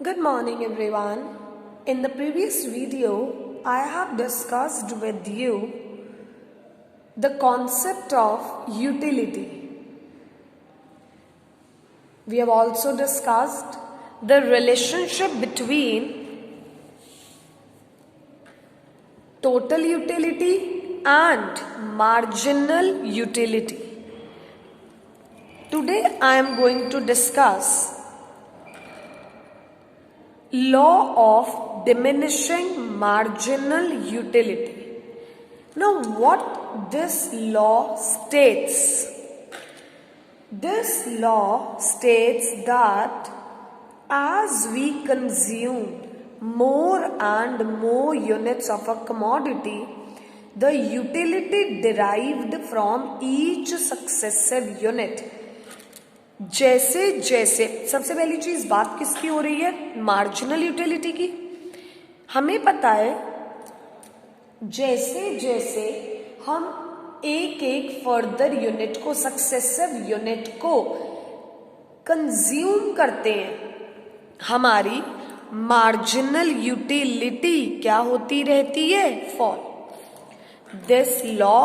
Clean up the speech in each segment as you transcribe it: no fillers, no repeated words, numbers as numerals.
Good morning everyone. In the previous video, I have discussed with you the concept of utility. We have also discussed the relationship between total utility and marginal utility. Today I am going to discuss law of diminishing marginal utility. Now what this law states? This law states that as we consume more and more units of a commodity, the utility derived from each successive unit जैसे जैसे सबसे पहली चीज बात किसकी हो रही है? मार्जिनल यूटिलिटी की. हमें पता है जैसे जैसे हम एक एक फर्दर यूनिट को सक्सेसिव यूनिट को कंज्यूम करते हैं, हमारी मार्जिनल यूटिलिटी क्या होती रहती है? Fall. This law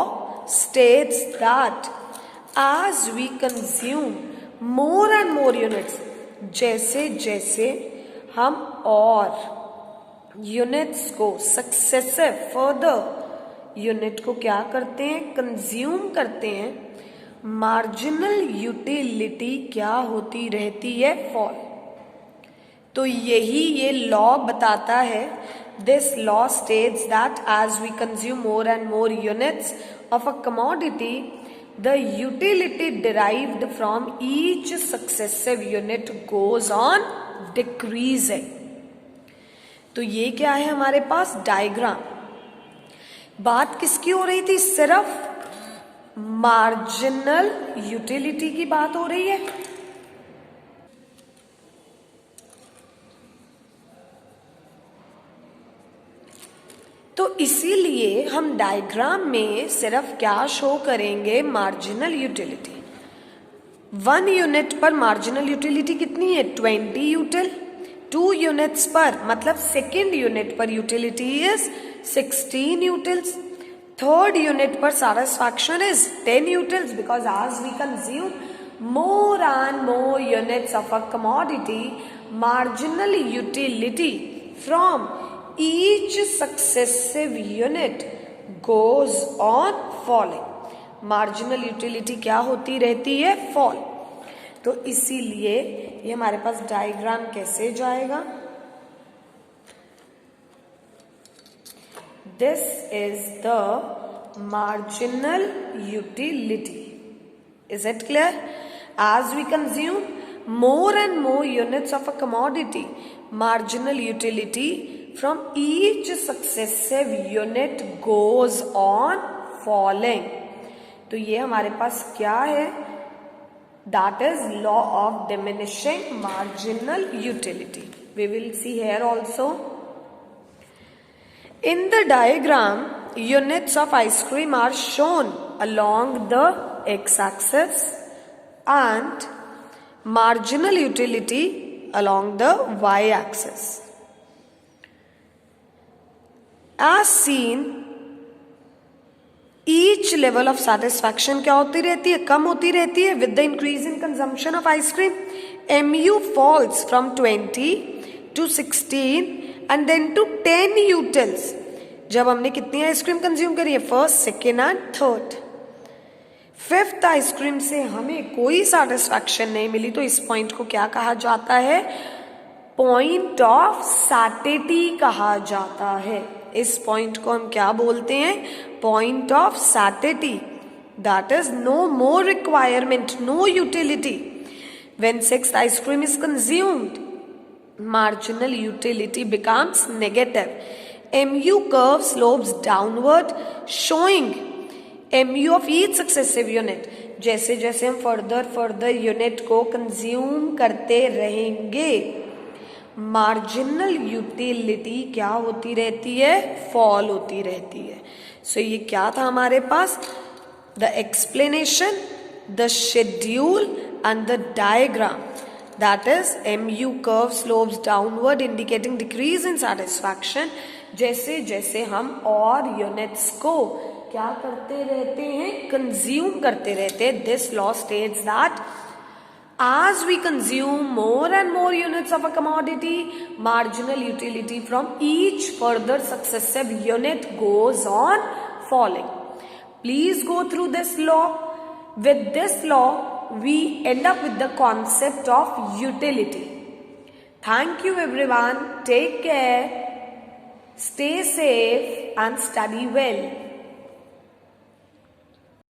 states that as we consume more and more units, जैसे जैसे हम और यूनिट्स को सक्सेसिव फर्दर यूनिट को क्या करते हैं? कंज्यूम करते हैं, मार्जिनल यूटिलिटी क्या होती रहती है? फॉल. तो यही ये लॉ बताता है. This law states that as we consume more and more units of a commodity, the utility derived from each successive unit goes on decreasing. तो ये क्या है हमारे पास? डायग्राम. बात किसकी हो रही थी? सिर्फ मार्जिनल यूटिलिटी की बात हो रही है. तो इसीलिए हम डायग्राम में सिर्फ क्या शो करेंगे? Marginal utility. 1 यूनिट पर मार्जिनल यूटिलिटी कितनी है? 20 यूटिल. 2 यूनिट्स पर मतलब सेकेंड यूनिट पर utility is 16 utils. Third unit पर satisfaction is 10 utils because as we consume more and more units of a commodity, marginal utility from each successive unit goes on falling. marginal utility क्या होती रहती है? fall. तो इसीलिए ये हमारे पास diagram कैसे जाएगा? This is the marginal utility. Is it clear? As we consume more and more units of a commodity, marginal utility from each successive unit goes on falling. तो ये हमारे पास क्या है? That is law of diminishing marginal utility. We will see here also. In the diagram, units of ice cream are shown along the x-axis and marginal utility along the y-axis. As seen, each level of satisfaction क्या होती रहती है? कम होती रहती है with the increase in consumption of ice cream. MU falls from 20 to 16 and then to 10 utils. जब हमने कितनी आइसक्रीम कंज्यूम करी है? First, second and third. Fifth ice cream से हमें कोई सेटिस्फैक्शन नहीं मिली, तो इस पॉइंट को क्या कहा जाता है? पॉइंट ऑफ सैटिटी कहा जाता है. इस पॉइंट को हम क्या बोलते हैं? Point of satiety. That is no more requirement, no utility. When sixth ice cream is consumed, marginal utility becomes negative. MU curve slopes downward showing MU of each successive unit. जैसे जैसे हम फर्दर यूनिट को consume करते रहेंगे, marginal utility क्या होती रहती है? फॉल होती रहती है. सो ये क्या था हमारे पास? The explanation, the schedule and the diagram. that is MU curve slopes downward indicating decrease in satisfaction. जैसे जैसे हम और यूनिट्स को क्या करते रहते हैं, कंज्यूम करते रहते हैं. This law states that as we consume more and more units of a commodity, marginal utility from each further successive unit goes on falling. Please go through this law. With this law, we end up with the concept of utility. Thank you everyone. Take care. Stay safe and study well.